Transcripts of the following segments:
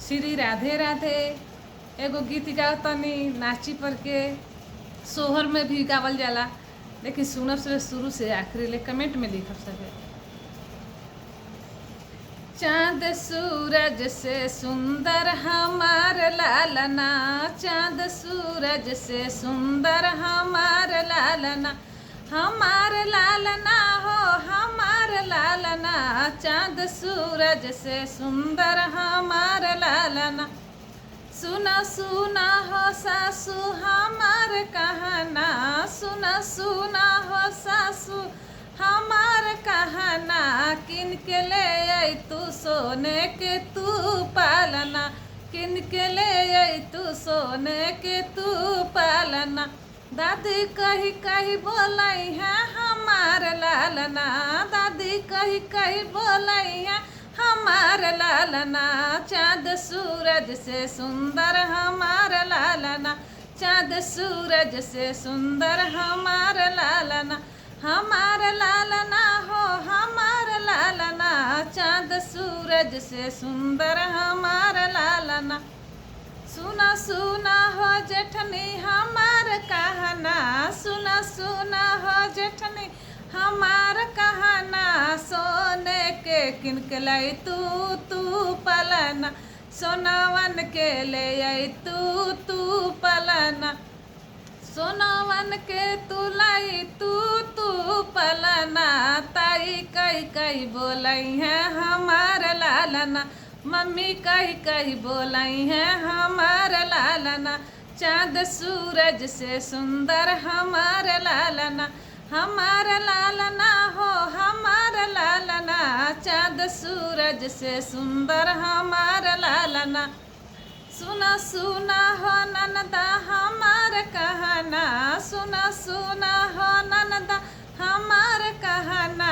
श्री राधे राधे। एगो गीत गाओ तनी नाची पर के सोहर में भी गावल जाला, लेकिन सुनब से शुरू से आखिरी ले कमेंट में लिखब सके। चांद सूरज से सुंदर हमार लालना, चांद सूरज से सुंदर हमार लालना, हमार लालना हो हमार लालना, चांद सूरज से सुंदर हमार लालना। सुना सुना हो सासू हमार कहना, सुना सुना हो सासू हमार कहना, किन के ले आई तू सोने के तू पालना, किन के ले आई तू सोने के तू पालना। दादी कही कही बोलाई है हमार लालना, दादी कही कही बोलाई है हमार लालना, चाँद सूरज से सुंदर हमार लालना, चाँद सूरज से सुंदर हमार लालना, हमार लालना हो हमार लालना, चाँद सूरज से सुंदर हमार लालना। सुना सुना हो जेठनी हमार कहना, सुना सुना हो जेठनी हमार कहना, सोने के किनके लाई तू तू पलना, सोनावन के ले आई तू तू पलना, सोनावन के तू लाई तू तू पलना। ताई कही कही बोलाई है हमार लालना, मम्मी कही कही बोलाई है हमार लालना, चाँद सूरज से सुंदर हमार लालना, हमार लालना हो हमार लालना, चाँद सूरज से सुंदर हमार लालना। सुना सुना हो ननदा हमार कहना, सुना सुना हो ननदा हमार कहना,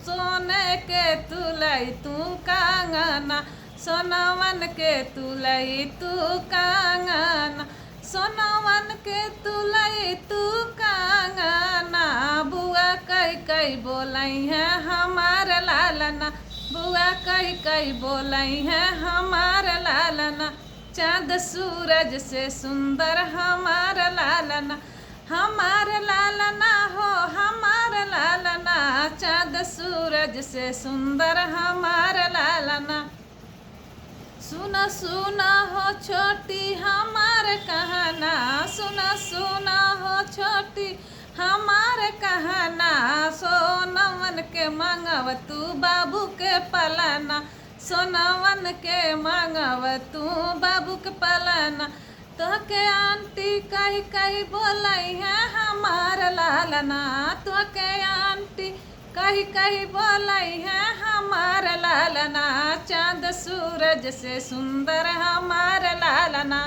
सोने के तुलई तू कांगना, सोनावन के तुलई तू कांगना, सोनावन के तुलई तू कांगना। बुआ कही कही बोलाई है हमार लालना, बुआ कही कही बोलाई है हमार लालना, चाँद सूरज से सुंदर हमार लालना, हमार लालना हो हमार लालना, चाँद सूरज से सुंदर हमार लालना। सुना सुना हो छोटी हमार कहना, सुना सुना हो छोटी हमार कहना, सोनवन के मांगव तू बाबू के पलना, सोनवन के मांगव तू बाबू के पलना। तो के आंटी कही कही बोलाई है हमार लालना, तो के आंटी कही कही बोलाई है हमार लालना, चाँद सूरज से सुंदर हमार लालना।